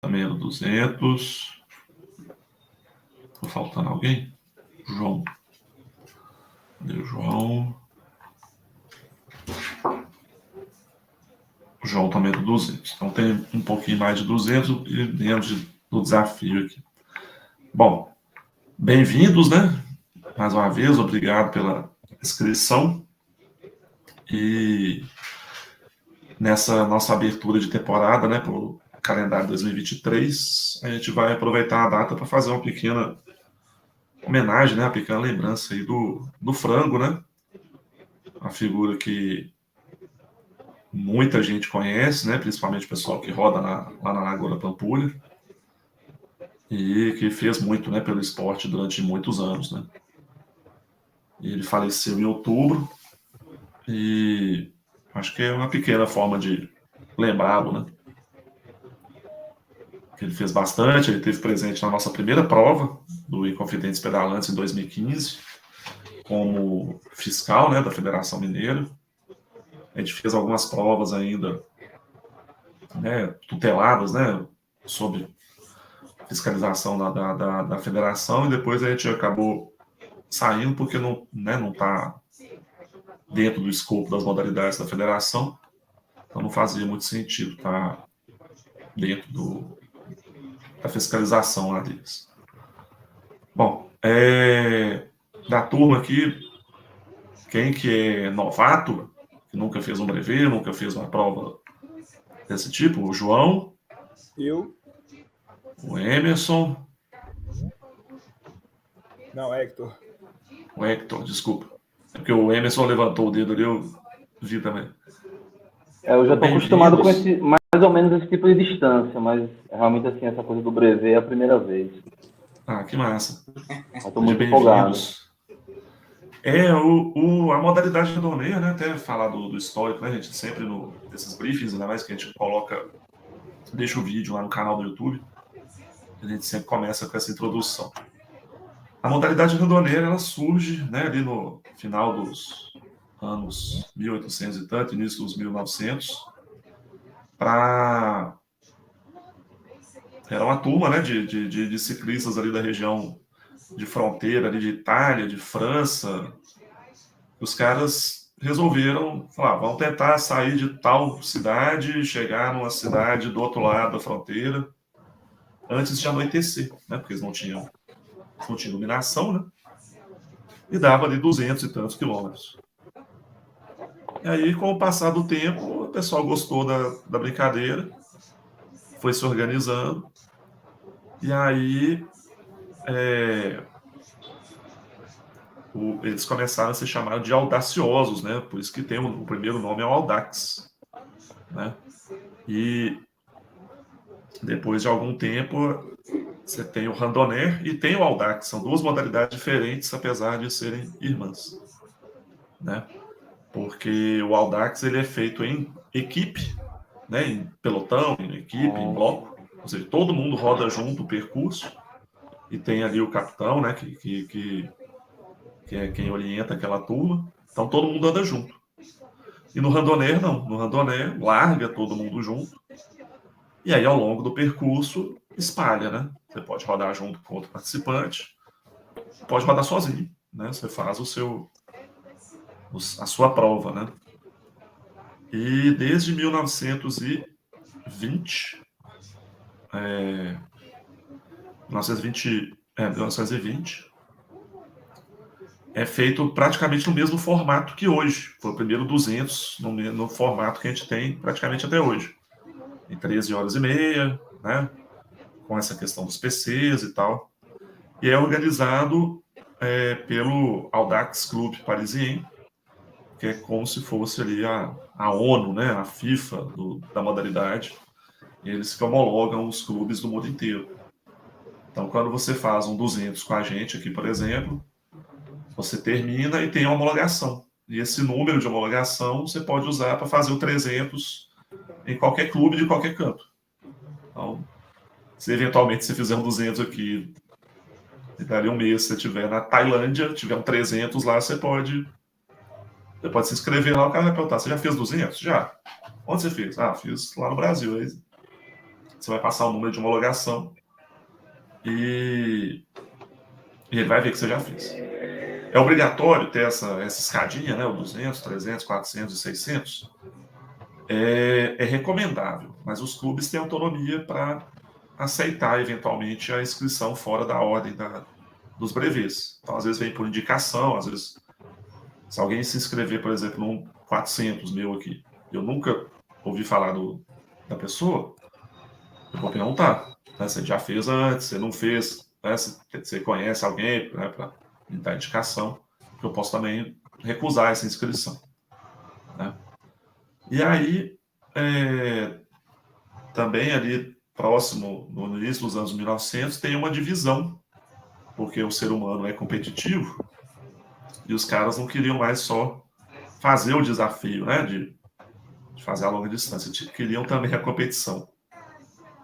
também é do 200. Tô faltando alguém? João. Cadê o João? O João também é do 200. Então tem um pouquinho mais de 200 e menos do desafio aqui. Bom, bem-vindos, né? Mais uma vez, obrigado pela inscrição. E nessa nossa abertura de temporada, né, para o calendário 2023, a gente vai aproveitar a data para fazer uma pequena homenagem, né, uma pequena lembrança aí do Frango, né? Uma figura que muita gente conhece, né, principalmente o pessoal que roda lá na Lagoa da Pampulha, e que fez muito, né, pelo esporte durante muitos anos, né? E ele faleceu em outubro, e acho que é uma pequena forma de lembrá-lo, né? Ele fez bastante, ele esteve presente na nossa primeira prova do Inconfidentes Pedalantes em 2015, como fiscal, né, da Federação Mineira. A gente fez algumas provas ainda, né, tuteladas, né, sob fiscalização da federação, e depois a gente acabou saindo porque não está dentro do escopo das modalidades da federação, então não fazia muito sentido estar dentro da fiscalização lá deles. Bom, da turma aqui, quem que é novato, que nunca fez um brevet, nunca fez uma prova desse tipo? O João. Eu. O Emerson. Não, Hector. O Hector, desculpa. É porque o Emerson levantou o dedo ali, eu vi também. Eu já estou acostumado com mais ou menos esse tipo de distância, mas realmente assim, essa coisa do brevet é a primeira vez. Ah, que massa. Estou muito empolgado. A modalidade redondeia, né? Até falar do histórico, né, gente? Sempre nesses briefings, ainda mais que a gente deixa o vídeo lá no canal do YouTube. A gente sempre começa com essa introdução. A modalidade redondeira, ela surge, né, ali no final dos anos 1800 e tanto, início dos 1900, era uma turma, né, de ciclistas ali da região de fronteira, ali de Itália, de França. Os caras resolveram falar, vamos tentar sair de tal cidade, chegar numa cidade do outro lado da fronteira, antes de anoitecer, né, porque eles não tinham iluminação, né, e dava ali 200 e tantos quilômetros. E aí, com o passar do tempo, o pessoal gostou da brincadeira, foi se organizando, e aí eles começaram a ser chamados de audaciosos, né? Por isso que tem o primeiro nome é o Audax, né? E depois de algum tempo, você tem o Randonneur e tem o Audax, são duas modalidades diferentes, apesar de serem irmãs, né? Porque o Audax ele é feito em equipe, né? Em pelotão, em equipe, em bloco, ou seja, todo mundo roda junto o percurso e tem ali o capitão, né? Que é quem orienta aquela turma. Então todo mundo anda junto. E no Randonneur não, no Randonneur larga todo mundo junto e aí ao longo do percurso espalha, né? Você pode rodar junto com outro participante, pode rodar sozinho, né? Você faz a sua prova, né? E desde 1920, 1920 é feito praticamente no mesmo formato que hoje. Foi o primeiro 200 no formato que a gente tem praticamente até hoje. Em 13 horas e meia, né? Com essa questão dos PCs e tal. E é organizado pelo Audax Club Parisien, que é como se fosse ali a ONU, né? A FIFA da modalidade. E eles que homologam os clubes do mundo inteiro. Então, quando você faz um 200 com a gente aqui, por exemplo, você termina e tem a homologação. E esse número de homologação você pode usar para fazer o 300 em qualquer clube de qualquer canto. Então, se eventualmente você fizer um 200 aqui, e dali um mês você estiver na Tailândia, tiver um 300 lá, você pode se inscrever lá, o cara vai perguntar, você já fez 200? Já. Onde você fez? Ah, fiz lá no Brasil. Aí você vai passar o número de homologação e ele vai ver que você já fez. É obrigatório ter essa escadinha, né? O 200, 300, 400 e 600. É recomendável, mas os clubes têm autonomia para aceitar, eventualmente, a inscrição fora da ordem dos brevês. Então, às vezes, vem por indicação, às vezes, se alguém se inscrever, por exemplo, num 400 meu aqui, eu nunca ouvi falar da pessoa, eu vou perguntar. Né? Você já fez antes, você não fez, né? Você conhece alguém, né, para me dar indicação, que eu posso também recusar essa inscrição. Né? E aí, também ali próximo, no início dos anos 1900, tem uma divisão, porque o ser humano é competitivo e os caras não queriam mais só fazer o desafio, né, de fazer a longa distância, queriam também a competição.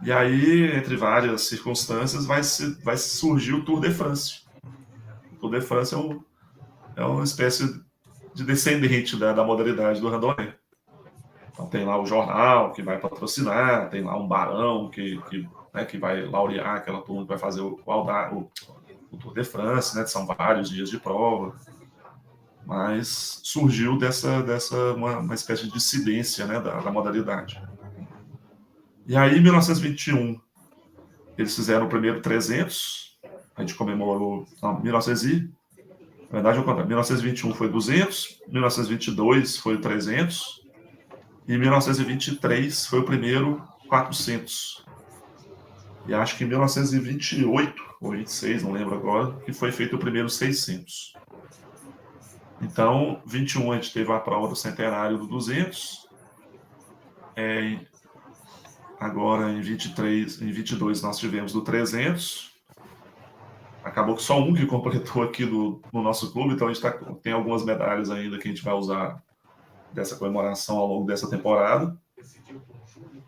E aí, entre várias circunstâncias, vai surgir o Tour de France. O Tour de France é uma espécie de descendente da modalidade do randonnée. Então tem lá o jornal que vai patrocinar, tem lá um barão que vai laurear aquela turma que vai fazer o Tour de France, né? São vários dias de prova. Mas surgiu uma espécie de dissidência, né, da modalidade. E aí, em 1921, eles fizeram o primeiro 300, a gente comemorou, não, 1900 na verdade, eu conto, 1921 foi 200, 1922 foi 300, e 1923 foi o primeiro 400. E acho que em 1928, ou 26, não lembro agora, que foi feito o primeiro 600. Então, 21 a gente teve a prova do centenário do 200. Agora, em 22 nós tivemos do 300. Acabou que só um que completou aqui no nosso clube, então a gente tem algumas medalhas ainda que a gente vai usar dessa comemoração ao longo dessa temporada.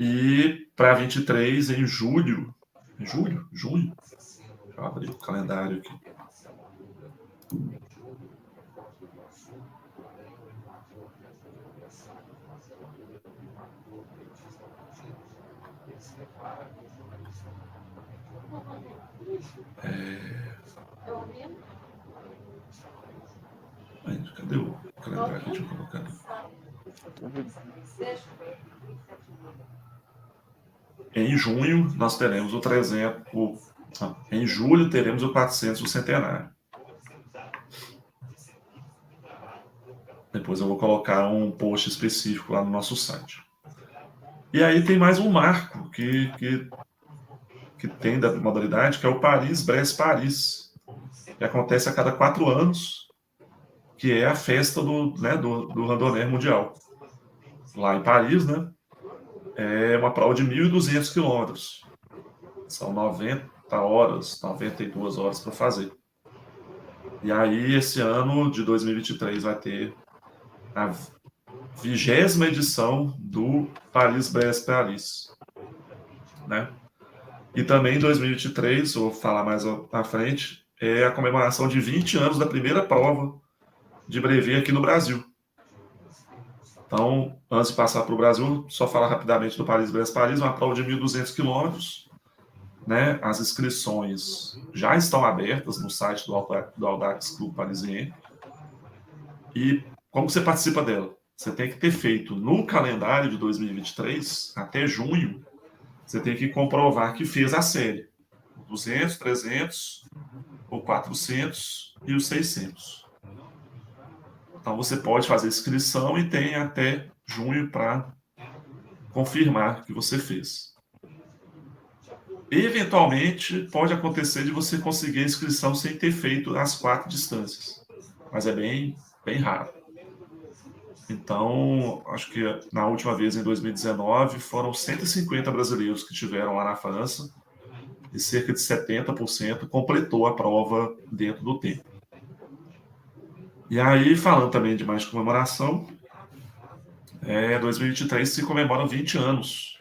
E para 23, em julho, junho? Deixa eu abrir o calendário aqui. Cadê o calendário? Deixa eu colocar ali. Em junho, nós teremos o 300. Em julho, teremos o 400 do centenário. Depois eu vou colocar um post específico lá no nosso site. E aí tem mais um marco que tem da modalidade, que é o Paris-Brest-Paris, que acontece a cada 4 anos, que é a festa do randonnée mundial. Lá em Paris, né? É uma prova de 1.200 quilômetros. São 92 horas para fazer. E aí, esse ano de 2023 vai ter a 20ª edição do Paris-Brest-Paris, né? E também em 2023, vou falar mais à frente, é a comemoração de 20 anos da primeira prova de brevet aqui no Brasil. Então, antes de passar para o Brasil, só falar rapidamente do Paris-Brest-Paris, uma prova de 1.200 quilômetros. Né? As inscrições já estão abertas no site do Audax Clube Parisien. E como você participa dela? Você tem que ter feito no calendário de 2023, até junho, você tem que comprovar que fez a série. 200, 300, o 400 e os 600. Então você pode fazer inscrição e tem até junho para confirmar que você fez. Eventualmente, pode acontecer de você conseguir a inscrição sem ter feito as 4 distâncias, mas é bem, bem raro. Então, acho que na última vez, em 2019, foram 150 brasileiros que estiveram lá na França e cerca de 70% completou a prova dentro do tempo. E aí, falando também de mais comemoração, 2023 se comemoram 20 anos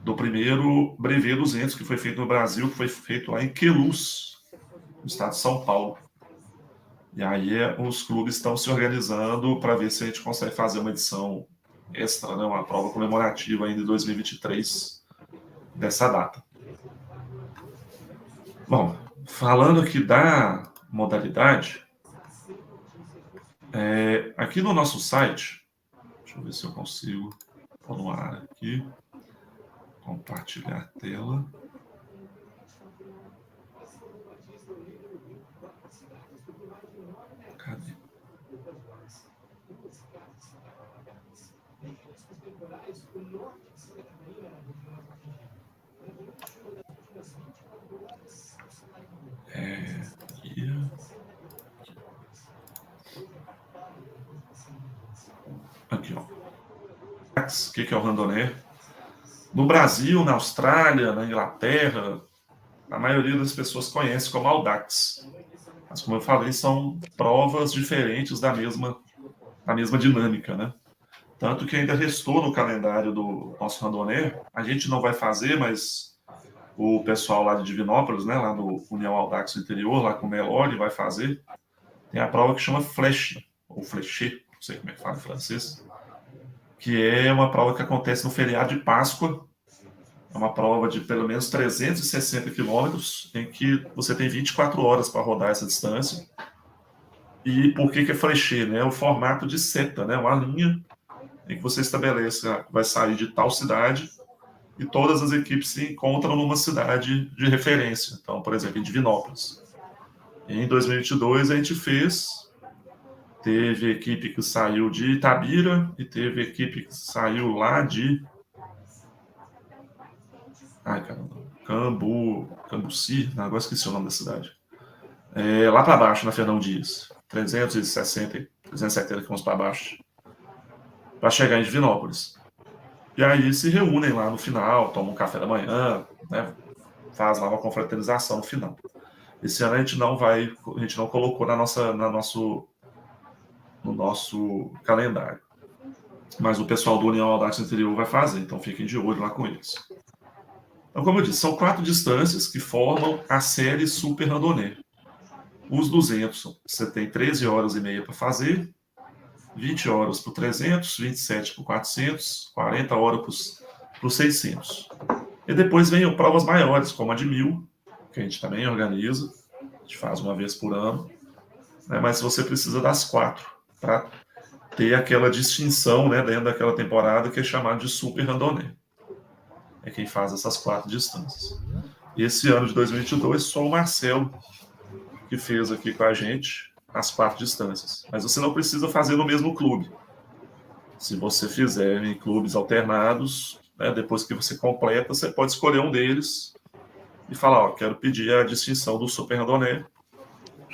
do primeiro Brevet 200 que foi feito no Brasil, que foi feito lá em Queluz, no estado de São Paulo. E aí os clubes estão se organizando para ver se a gente consegue fazer uma edição extra, né, uma prova comemorativa ainda em 2023, dessa data. Bom, falando aqui da modalidade, aqui no nosso site, deixa eu ver se eu consigo pôr no ar aqui, compartilhar a tela. Cadê? Aqui, ó. O que é o randonnée? No Brasil, na Austrália, na Inglaterra, a maioria das pessoas conhece como Audax. Mas, como eu falei, são provas diferentes da mesma dinâmica, né? Tanto que ainda restou no calendário do nosso randonnée. A gente não vai fazer, mas o pessoal lá de Divinópolis, né, lá do União Audax do Interior, lá com o Melori, vai fazer. Tem a prova que chama Fleche, ou Fleche, não sei como é que fala em francês, que é uma prova que acontece no feriado de Páscoa. É uma prova de pelo menos 360 quilômetros, em que você tem 24 horas para rodar essa distância. E por que é Fleche, né? É o formato de seta, né? Uma linha em que você estabelece, vai sair de tal cidade e todas as equipes se encontram numa cidade de referência. Então, por exemplo, em Divinópolis. Em 2022, a gente teve equipe que saiu de Itabira e teve equipe que saiu lá de... Ai, caramba. Cambuci, agora esqueci o nome da cidade. Lá para baixo, na Fernão Dias. 370 quilômetros para baixo. Para chegar em Divinópolis. E aí se reúnem lá no final, tomam um café da manhã, né, faz lá uma confraternização no final. Esse ano a gente não colocou no nosso calendário. Mas o pessoal do União Audax Interior vai fazer, então fiquem de olho lá com eles. Então, como eu disse, são 4 distâncias que formam a série Super Randonnée. Os 200, você tem 13 horas e meia para fazer, 20 horas para o 300, 27 para o 400, 40 horas para o 600. E depois vem provas maiores, como a de 1000, que a gente também organiza, a gente faz uma vez por ano, né? Mas você precisa das 4 para ter aquela distinção, né, dentro daquela temporada que é chamada de Super Randonnée. É quem faz essas 4 distâncias. E esse ano de 2022, só o Marcelo que fez aqui com a gente as 4 distâncias. Mas você não precisa fazer no mesmo clube. Se você fizer em clubes alternados, né, depois que você completa, você pode escolher um deles e falar, ó, quero pedir a distinção do Super Randonnée.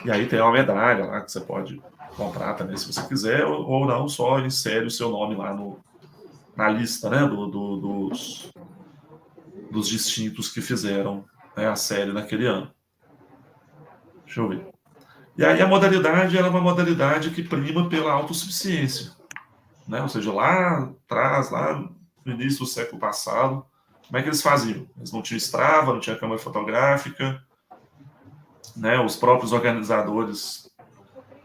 E aí tem uma medalha lá que você pode comprar também, se você quiser, ou não, só insere o seu nome lá na lista, né, dos distintos que fizeram, né, a série naquele ano. Deixa eu ver. E aí a modalidade era uma modalidade que prima pela autossuficiência, né? Ou seja, lá atrás, lá no início do século passado, como é que eles faziam? Eles não tinham Strava, não tinha câmera fotográfica, né? Os próprios organizadores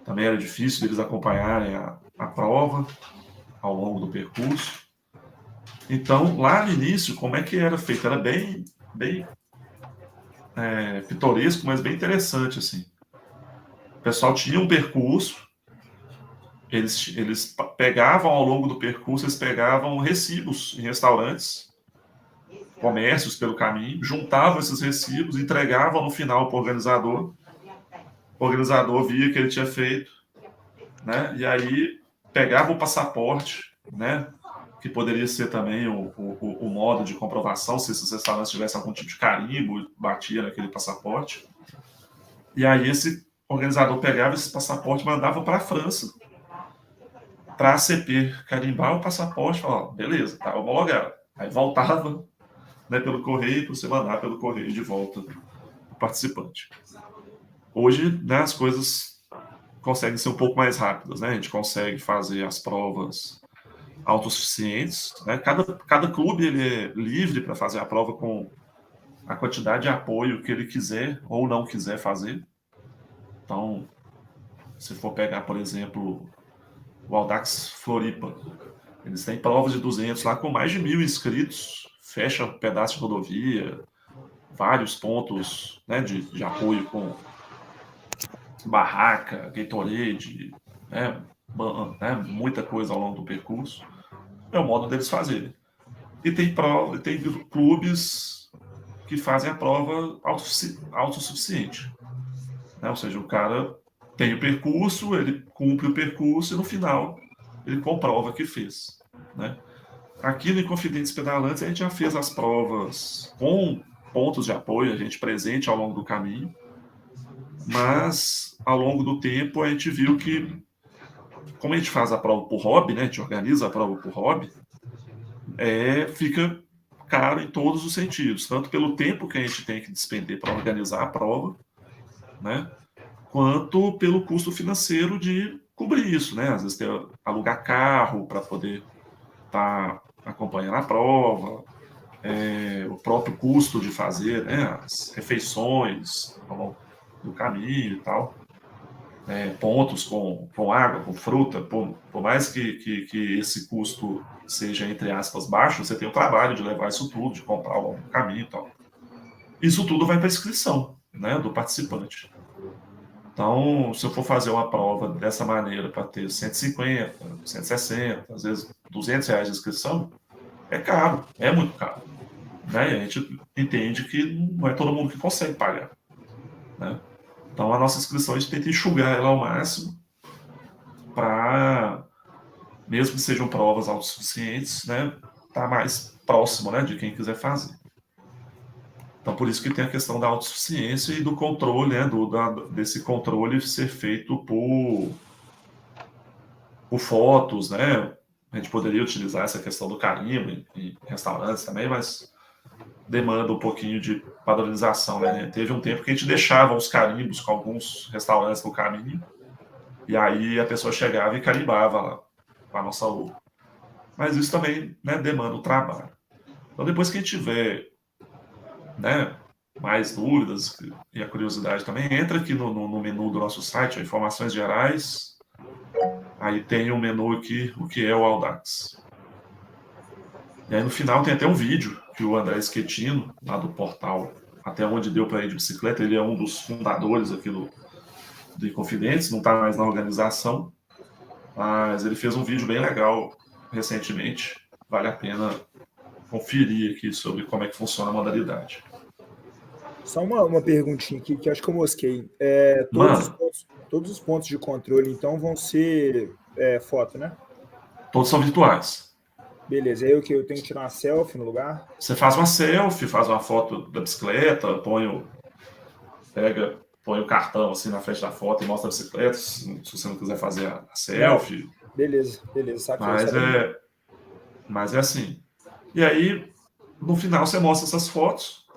também era difícil deles acompanharem a prova ao longo do percurso. Então, lá no início, como é que era feito? Era bem pitoresco, mas bem interessante, assim. O pessoal tinha um percurso, eles pegavam ao longo do percurso, eles pegavam recibos em restaurantes, comércios pelo caminho, juntavam esses recibos, entregavam no final para o organizador via que ele tinha feito, né? E aí pegava o passaporte, né? Que poderia ser também o modo de comprovação, se esses restaurantes tivessem algum tipo de carimbo, batia naquele passaporte. E aí esse organizador pegava esse passaporte e mandava para a França, para a ACP carimbar o passaporte e falar, beleza, tá homologado. Aí voltava, né, pelo correio, para você mandar pelo correio de volta o participante. Hoje, né, as coisas conseguem ser um pouco mais rápidas, né? A gente consegue fazer as provas autossuficientes, né? Cada clube ele é livre para fazer a prova com a quantidade de apoio que ele quiser ou não quiser fazer. Então, se for pegar, por exemplo, o Audax Floripa, Eles têm provas de 200 lá com mais de 1.000 inscritos, fecha um pedaço de rodovia, vários pontos, né, de apoio com barraca, Gatorade, né, muita coisa ao longo do percurso. É o modo deles fazerem. E tem clubes que fazem a prova autossuficiente. Né? Ou seja, o cara tem o percurso, ele cumpre o percurso e no final ele comprova que fez. Né? Aqui no Inconfidentes Pedalantes a gente já fez as provas com pontos de apoio, a gente presente ao longo do caminho, mas ao longo do tempo a gente viu que, como a gente faz a prova por hobby, né, a gente organiza a prova por hobby, fica caro em todos os sentidos, tanto pelo tempo que a gente tem que despender para organizar a prova, né, quanto pelo custo financeiro de cobrir isso, né? Às vezes tem alugar carro para poder estar acompanhando a prova, o próprio custo de fazer, né, as refeições ao longo do caminho e tal, pontos com água, com fruta, por mais que esse custo seja, entre aspas, baixo, você tem o trabalho de levar isso tudo, de comprar ao longo do caminho e tal. Isso tudo vai para a inscrição, né, do participante. Então, se eu for fazer uma prova dessa maneira para ter 150, 160, às vezes R$200 de inscrição, é caro, é muito caro. Né? E a gente entende que não é todo mundo que consegue pagar. Né? Então, a nossa inscrição, a gente tenta enxugar ela ao máximo para, mesmo que sejam provas autossuficientes, né, tá mais próximo, né, de quem quiser fazer. Então, por isso que tem a questão da autossuficiência e do controle, né, desse controle ser feito por fotos, né? A gente poderia utilizar essa questão do carimbo em restaurantes também, mas demanda um pouquinho de padronização, né? Teve um tempo que a gente deixava os carimbos com alguns restaurantes no caminho, e aí a pessoa chegava e carimbava lá com a nossa logo. Mas isso também, né, demanda o trabalho. Então, depois que a gente tiver, né, mais dúvidas e a curiosidade também, entra aqui no menu do nosso site, informações gerais. Aí tem um menu aqui, o que é o Audax. E aí no final tem até um vídeo que o André Schettino, lá do portal Até Onde Deu Para Ir de Bicicleta, ele é um dos fundadores aqui do Inconfidentes, não está mais na organização, mas ele fez um vídeo bem legal recentemente, vale a pena conferir aqui sobre como é que funciona a modalidade. Só uma perguntinha aqui que acho que eu mosquei. Todos os pontos de controle, então, vão ser foto, né? Todos são virtuais. Beleza, aí eu tenho que tirar uma selfie no lugar? Você faz uma selfie, faz uma foto da bicicleta, põe o cartão assim na frente da foto e mostra a bicicleta, se você não quiser fazer a selfie. Beleza, saquei. Mas é assim. E aí, no final, você mostra essas fotos,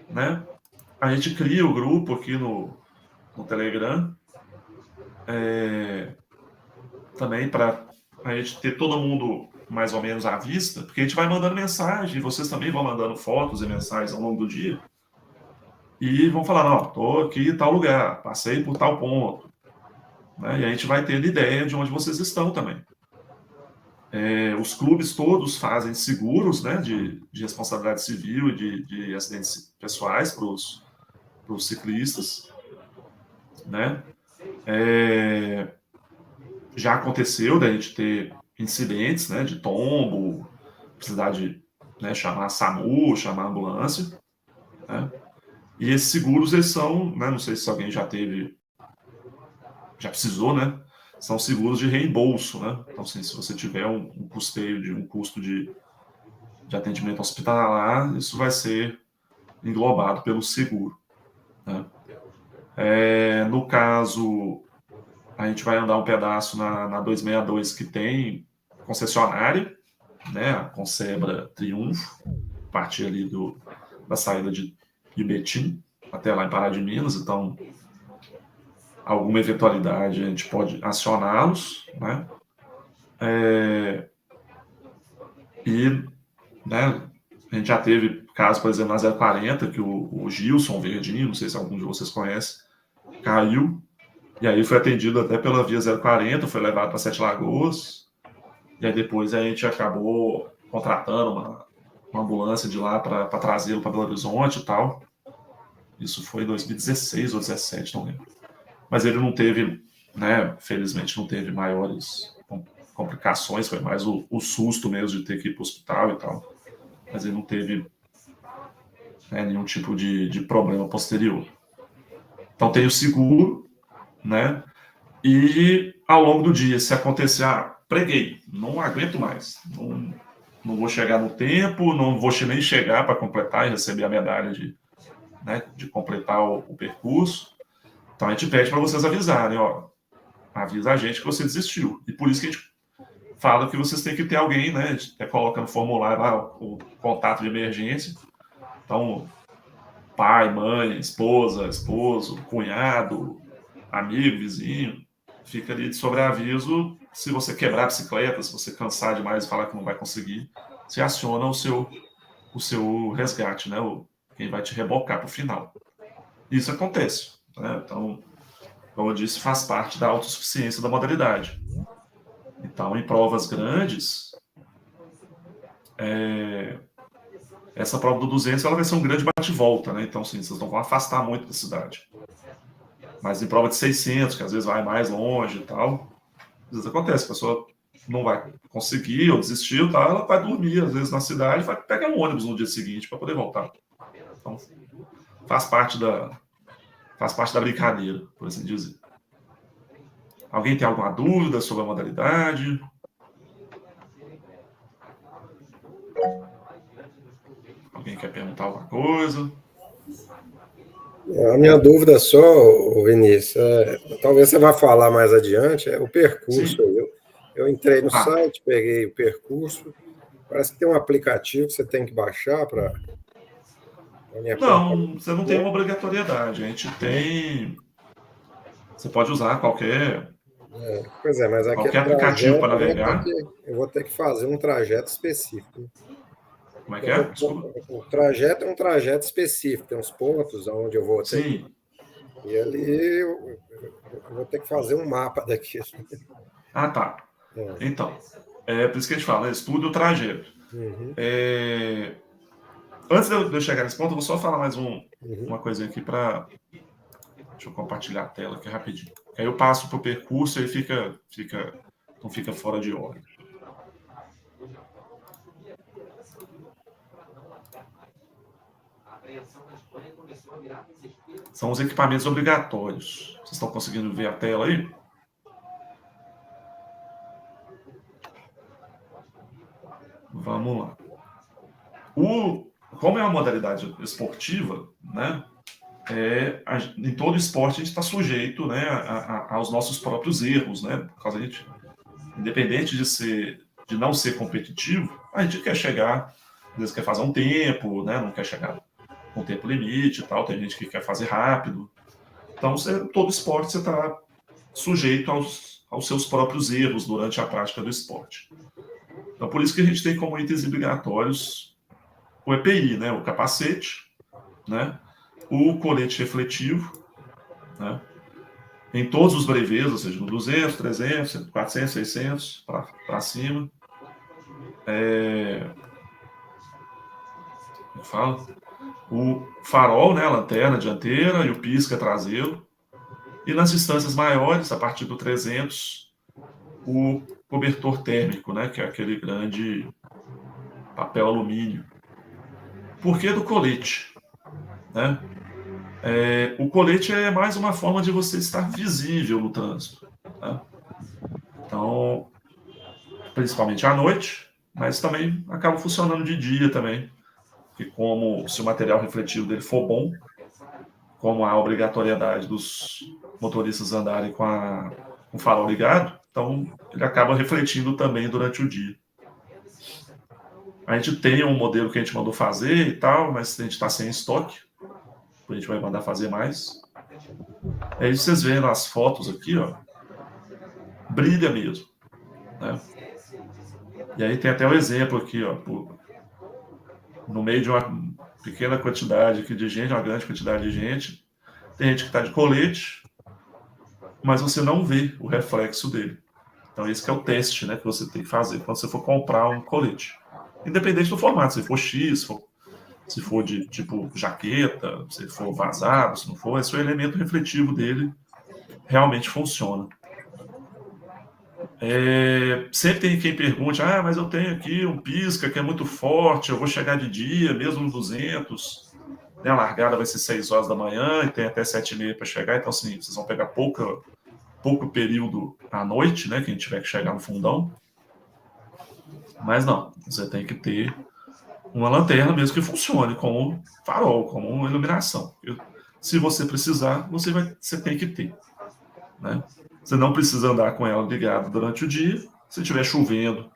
né? A gente cria o grupo aqui no Telegram, também para a gente ter todo mundo mais ou menos à vista, porque a gente vai mandando mensagem, vocês também vão mandando fotos e mensagens ao longo do dia, e vão falar, não, estou aqui em tal lugar, passei por tal ponto, né? E a gente vai tendo ideia de onde vocês estão também. Os clubes todos fazem seguros, né, de responsabilidade civil e de acidentes pessoais para os ciclistas, né? Já aconteceu da gente ter incidentes, né, de tombo, precisar de, né, chamar SAMU, chamar ambulância, né? E esses seguros, eles são, né, não sei se alguém já precisou, né? São seguros de reembolso, né? Então, assim, se você tiver um custo de atendimento hospitalar, isso vai ser englobado pelo seguro, né? No caso, a gente vai andar um pedaço na 262 que tem concessionária, né? A Concebra Triunfo, a partir ali da saída de Betim até lá em Pará de Minas, então alguma eventualidade a gente pode acioná-los, né? Né, a gente já teve casos, por exemplo, na 040, que o Gilson Verdinho, não sei se algum de vocês conhece, caiu, e aí foi atendido até pela via 040, foi levado para Sete Lagoas, E aí depois a gente acabou contratando uma ambulância de lá para trazê-lo para Belo Horizonte e tal. Isso foi em 2016 ou 2017, não lembro. Mas ele não teve, né, felizmente não teve maiores complicações, foi mais o susto mesmo de ter que ir para o hospital e tal. Mas ele não teve, né, nenhum tipo de problema posterior. Então tem o seguro, né? E ao longo do dia, se acontecer, preguei, não aguento mais, não vou chegar no tempo, não vou nem chegar para completar e receber a medalha de completar o percurso. Então a gente pede para vocês avisarem, ó, avisa a gente que você desistiu. E por isso que a gente fala que vocês têm que ter alguém, né? A gente até coloca no formulário lá o contato de emergência. Então, pai, mãe, esposa, esposo, cunhado, amigo, vizinho, fica ali de sobreaviso. Se você quebrar a bicicleta, se você cansar demais e falar que não vai conseguir, você aciona o seu resgate, né? Quem vai te rebocar para o final. Isso acontece, né? Então, como eu disse, faz parte da autossuficiência da modalidade. Então, em provas grandes, essa prova do 200 ela vai ser um grande bate-volta, né? Então, sim, vocês não vão afastar muito da cidade. Mas em prova de 600, que às vezes vai mais longe e tal, às vezes acontece, a pessoa não vai conseguir ou desistiu, tá? Ela vai dormir, às vezes, na cidade, vai pegar um ônibus no dia seguinte para poder voltar. Então, faz parte da brincadeira, por assim dizer. Alguém tem alguma dúvida sobre a modalidade? Alguém quer perguntar alguma coisa? A minha dúvida só, Vinícius, talvez você vá falar mais adiante, é o percurso. Eu entrei no site, peguei o percurso, parece que tem um aplicativo que você tem que baixar para me acompanhar. Não, você não tem uma obrigatoriedade. A gente tem... Você pode usar qualquer... Pois é, mas qualquer aplicativo para navegar. Eu vou ter que fazer um trajeto específico. Como é que é? Desculpa. O trajeto é um trajeto específico, tem uns pontos onde eu vou ter. Sim. E ali eu vou ter que fazer um mapa daquilo. Ah, tá. Então, por isso que a gente fala, estude o trajeto. Uhum. Antes de eu chegar nesse ponto, eu vou só falar mais uma coisinha aqui para... Deixa eu compartilhar a tela aqui rapidinho. Aí eu passo para o percurso e não fica fora de ordem. São os equipamentos obrigatórios. Vocês estão conseguindo ver a tela aí? Vamos lá. Como é uma modalidade esportiva, né? Em todo esporte a gente está sujeito, né, aos nossos próprios erros, né? Por causa independente de não ser competitivo, a gente quer chegar, às vezes quer fazer um tempo, né? Não quer chegar com tempo limite e tal. Tem gente que quer fazer rápido. Então, todo esporte você está sujeito aos seus próprios erros durante a prática do esporte. Então, por isso que a gente tem como itens obrigatórios o EPI, né? O capacete, né? O colete refletivo, né? Em todos os brevês, ou seja, no 200, 300, 400, 600, para cima. Como fala? O farol, né? A lanterna dianteira e o pisca traseiro. E nas distâncias maiores, a partir do 300, o cobertor térmico, né? Que é aquele grande papel alumínio. Por que do colete? Né? O colete é mais uma forma de você estar visível no trânsito. Né? Então, principalmente à noite, mas também acaba funcionando de dia também. Porque se o material refletivo dele for bom, como há a obrigatoriedade dos motoristas andarem com o farol ligado, então ele acaba refletindo também durante o dia. A gente tem um modelo que a gente mandou fazer e tal, mas a gente está sem estoque. A gente vai mandar fazer mais. Aí vocês veem nas fotos aqui, ó, brilha mesmo. Né? E aí tem até o exemplo aqui, ó, no meio de uma pequena quantidade aqui de gente, uma grande quantidade de gente, tem gente que está de colete, mas você não vê o reflexo dele. Então, esse que é o teste, né, que você tem que fazer quando você for comprar um colete. Independente do formato, se for X, se for de tipo jaqueta, se for vazado, se não for, esse é o elemento refletivo dele, realmente funciona. Sempre tem quem pergunte, mas eu tenho aqui um pisca que é muito forte, eu vou chegar de dia, mesmo no 200, né, a largada vai ser 6 horas da manhã e tem até 7h30 para chegar, então assim, vocês vão pegar pouco período à noite, né, quem tiver que chegar no fundão. Mas não, você tem que ter uma lanterna mesmo que funcione como farol, como iluminação. Se você precisar, você tem que ter, né? Você não precisa andar com ela ligada durante o dia. Se estiver chovendo,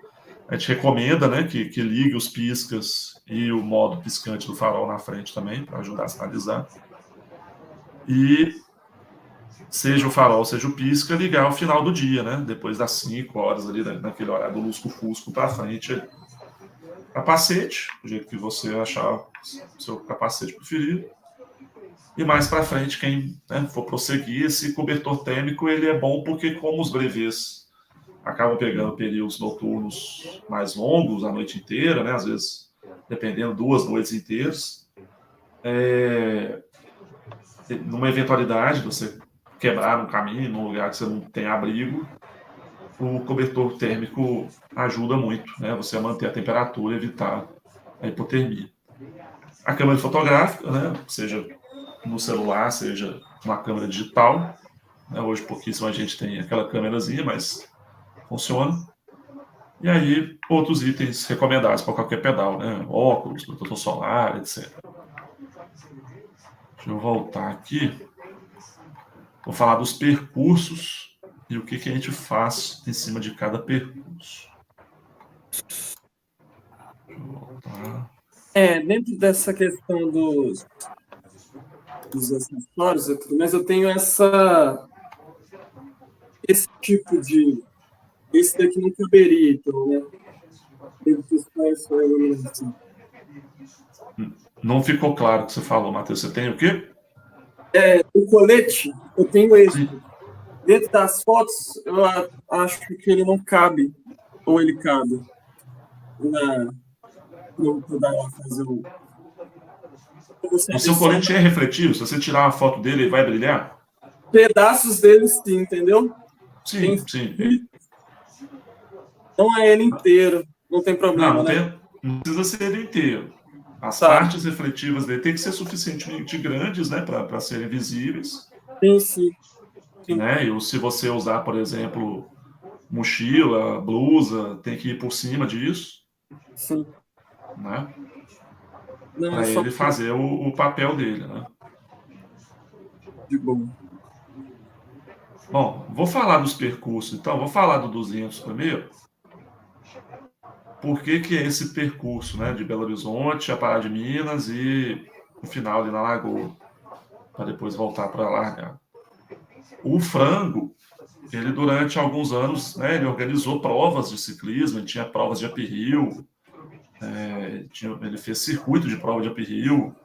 a gente recomenda, né, que ligue os piscas e o modo piscante do farol na frente também, para ajudar a sinalizar. E seja o farol, seja o pisca, ligar ao final do dia, né? Depois das 5 horas ali, naquele horário do lusco-fusco para frente. Capacete, do jeito que você achar o seu capacete preferido. E mais para frente, quem, né, for prosseguir, esse cobertor térmico ele é bom porque, como os brevês acabam pegando períodos noturnos mais longos, a noite inteira, né, às vezes, dependendo, 2 noites inteiras, numa eventualidade de você quebrar no caminho, num lugar que você não tem abrigo, o cobertor térmico ajuda muito, né, você a manter a temperatura e evitar a hipotermia. A câmera fotográfica, né, seja no celular, seja uma câmera digital, né, hoje pouquíssima gente tem aquela câmerazinha, mas funciona. E aí, outros itens recomendados para qualquer pedal, né, óculos, protetor solar, etc. Deixa eu voltar aqui. Vou falar dos percursos e o que a gente faz em cima de cada percurso. Deixa eu voltar. Dentro dessa questão dos acessórios, mas eu tenho esse tipo de... Esse daqui não caberia, então, né? Não ficou claro o que você falou, Matheus. Você tem o quê? O colete, eu tenho esse. Dentro das fotos, eu acho que ele não cabe. Ou ele cabe. Fazer o seu colete é refletivo? Se você tirar uma foto dele, ele vai brilhar? Pedaços dele, sim, entendeu? Sim, sim. Não é ele inteiro, não tem problema, não precisa ser ele inteiro. As partes refletivas dele tem que ser suficientemente grandes, né, para serem visíveis. Sim. Né? E se você usar, por exemplo, mochila, blusa, tem que ir por cima disso. Sim. Né? Para ele fazer o papel dele, né? De bom. Bom, vou falar dos percursos, então. Vou falar do 200 primeiro. Por que é esse percurso, né? De Belo Horizonte a Pará de Minas e o final ali na Lagoa, para depois voltar para largar. O Frango, ele durante alguns anos, né, ele organizou provas de ciclismo, ele tinha provas de uphill, ele fez circuito de prova de uphill,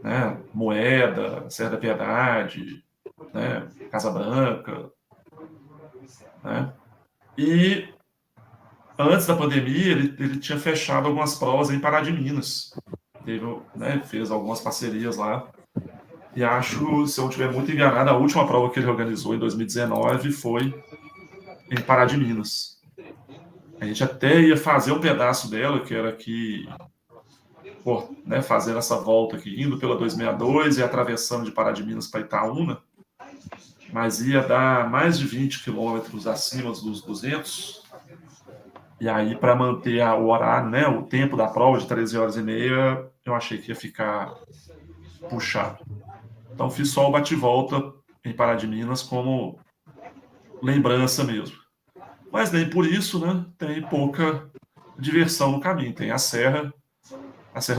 né, Moeda, Serra da Piedade, né, Casa Branca, né, e antes da pandemia ele tinha fechado algumas provas em Pará de Minas, fez algumas parcerias lá, e acho, se eu não estiver muito enganado, a última prova que ele organizou em 2019 foi em Pará de Minas. A gente até ia fazer um pedaço dela, que era aqui, né, fazendo essa volta aqui, indo pela 262 e atravessando de Pará de Minas para Itaúna, mas ia dar mais de 20 quilômetros acima dos 200. E aí, para manter o horário, né, o tempo da prova de 13 horas e meia, eu achei que ia ficar puxado. Então, fiz só o bate-volta em Pará de Minas como lembrança mesmo. Mas nem por isso, né, tem pouca diversão no caminho. Tem a Serra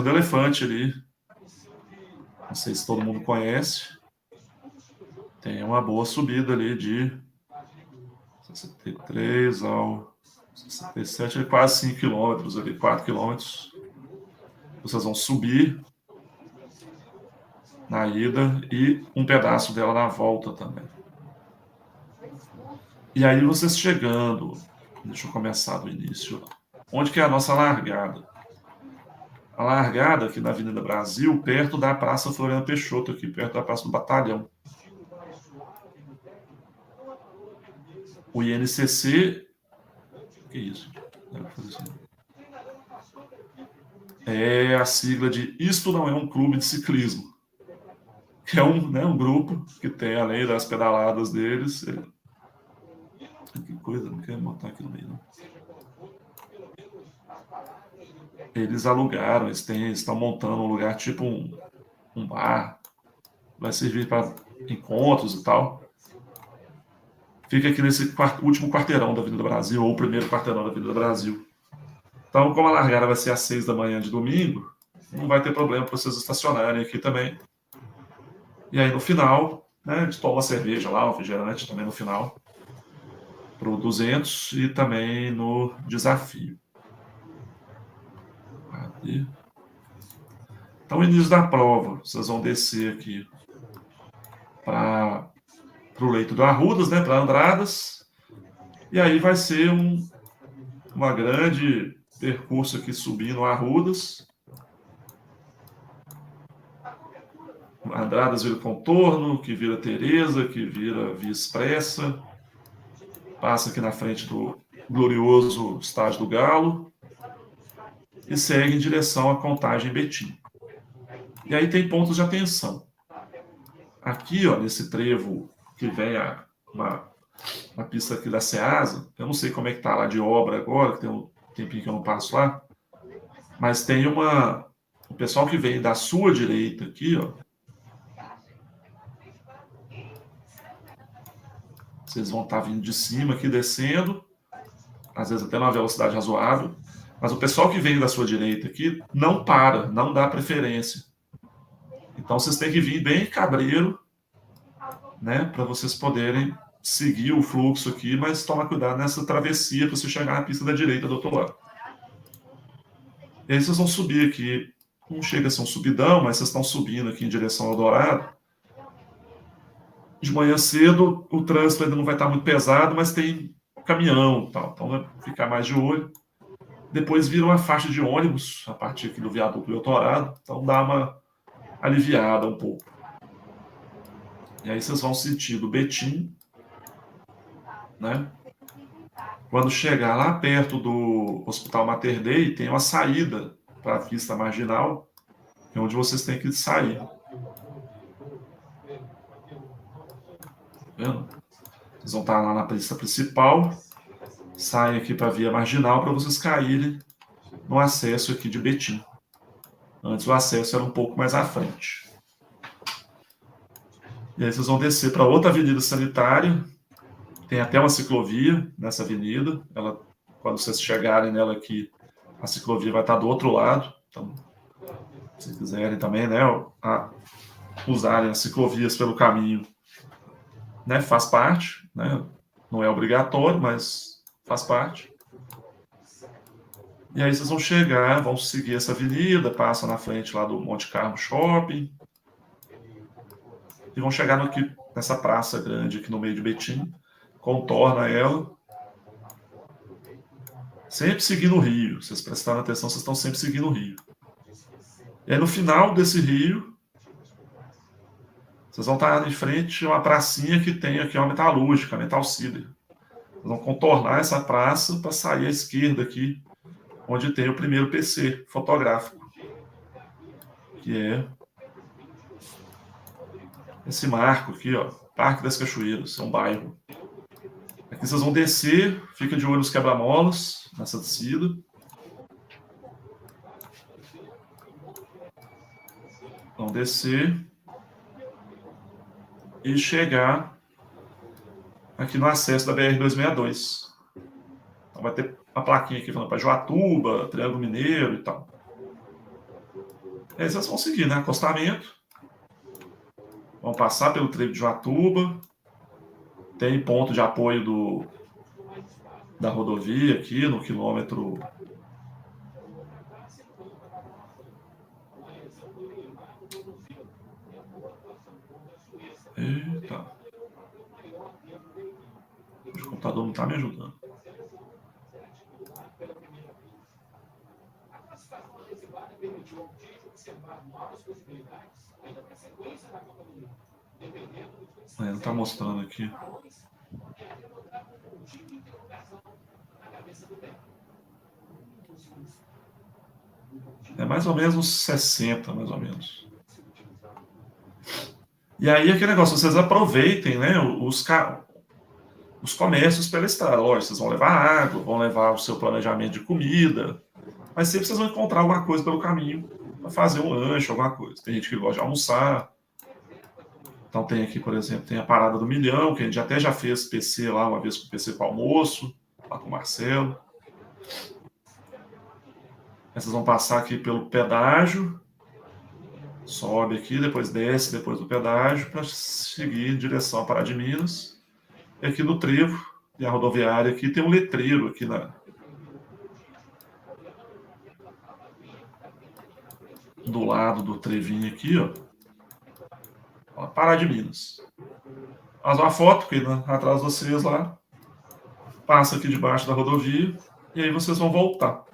do Elefante ali. Não sei se todo mundo conhece. Tem uma boa subida ali de 63 ao 67, quase 5 quilômetros ali, 4 quilômetros. Vocês vão subir na ida e um pedaço dela na volta também. E aí vocês chegando, deixa eu começar do início. Onde que é a nossa largada? A largada aqui na Avenida Brasil, perto da Praça Floriano Peixoto, aqui perto da Praça do Batalhão. O INCC, que isso? É a sigla de Isto Não É um Clube de Ciclismo, que é um grupo que tem, além das pedaladas deles... Que coisa, não quero botar aqui no meio, não. Eles alugaram, eles estão montando um lugar tipo um bar, vai servir para encontros e tal. Fica aqui nesse último quarteirão da Avenida Brasil, ou o primeiro quarteirão da Avenida Brasil. Então, como a largada vai ser às 6 da manhã de domingo, não vai ter problema para vocês estacionarem aqui também. E aí, no final, né, a gente toma uma cerveja lá, um refrigerante também no final, pro 200 e também no desafio. Cadê? Então, início da prova, vocês vão descer aqui para o leito do Arrudas, né, para Andradas, e aí vai ser uma grande percurso aqui subindo Arrudas. Andradas vira Contorno, que vira Tereza, que vira Via Expressa, passa aqui na frente do glorioso Estádio do Galo e segue em direção à Contagem Betim. E aí tem pontos de atenção. Aqui, ó, nesse trevo que vem uma pista aqui da Ceasa, eu não sei como é que tá lá de obra agora, que tem um tempinho que eu não passo lá, mas tem o pessoal que vem da sua direita aqui, ó, vocês vão estar vindo de cima aqui, descendo, às vezes até numa velocidade razoável, mas o pessoal que vem da sua direita aqui não para, não dá preferência. Então vocês têm que vir bem cabreiro, né, para vocês poderem seguir o fluxo aqui, mas toma cuidado nessa travessia para você chegar na pista da direita do outro lado. E aí vocês vão subir aqui, não chega a ser um subidão, mas vocês estão subindo aqui em direção ao Dourado. De manhã cedo, o trânsito ainda não vai estar muito pesado, mas tem caminhão e tal, então vai ficar mais de olho. Depois vira uma faixa de ônibus, a partir aqui do viaduto do Eldorado, então dá uma aliviada um pouco. E aí vocês vão sentindo Betim, né? Quando chegar lá perto do Hospital Mater Dei, tem uma saída para a pista marginal, que é onde vocês têm que sair. Tá vendo? Vocês vão estar lá na pista principal, saem aqui para a via marginal para vocês caírem no acesso aqui de Betim. Antes o acesso era um pouco mais à frente. E aí vocês vão descer para outra avenida sanitária. Tem até uma ciclovia nessa avenida. Quando vocês chegarem nela aqui, a ciclovia vai estar do outro lado. Então, se quiserem também, né, usarem as ciclovias pelo caminho, né, faz parte, né, não é obrigatório, mas faz parte. E aí vocês vão chegar, vão seguir essa avenida, passam na frente lá do Monte Carlo Shopping e vão chegar aqui nessa praça grande aqui no meio de Betim, contorna ela, sempre seguindo o rio. Vocês prestaram atenção, vocês estão sempre seguindo o rio. E aí no final desse rio, vocês vão estar em frente a uma pracinha que tem aqui uma metalúrgica, Metal Cider. Vocês vão contornar essa praça para sair à esquerda aqui, onde tem o primeiro PC fotográfico, que é esse marco aqui, ó, Parque das Cachoeiras, é um bairro. Aqui vocês vão descer, fica de olho nos quebra-molas, nessa descida. Vão descer e chegar aqui no acesso da BR-262. Então vai ter uma plaquinha aqui falando para Joatuba, Triângulo Mineiro e tal. E aí vocês vão seguir, né? Acostamento. Vão passar pelo trevo de Joatuba. Tem ponto de apoio da rodovia aqui no quilômetro... Eita. Deixa eu computador não está me ajudando. Não está mostrando aqui. É mais ou menos uns 60, mais ou menos. E aí, aquele negócio, vocês aproveitem, né, os comércios pela estrada. Lógico, vocês vão levar água, vão levar o seu planejamento de comida, mas sempre vocês vão encontrar alguma coisa pelo caminho para fazer um lanche, alguma coisa. Tem gente que gosta de almoçar. Então tem aqui, por exemplo, tem a Parada do Milhão, que a gente até já fez PC lá, uma vez com o PC para almoço, lá com o Marcelo. Aí vocês vão passar aqui pelo pedágio, sobe aqui, depois desce depois do pedágio para seguir em direção à Pará de Minas. E aqui no trevo, e a rodoviária aqui, tem um letreiro aqui do lado do trevinho aqui, ó. Pará de Minas. Faz uma foto aqui, né, atrás de vocês lá. Passa aqui debaixo da rodovia. E aí vocês vão voltar.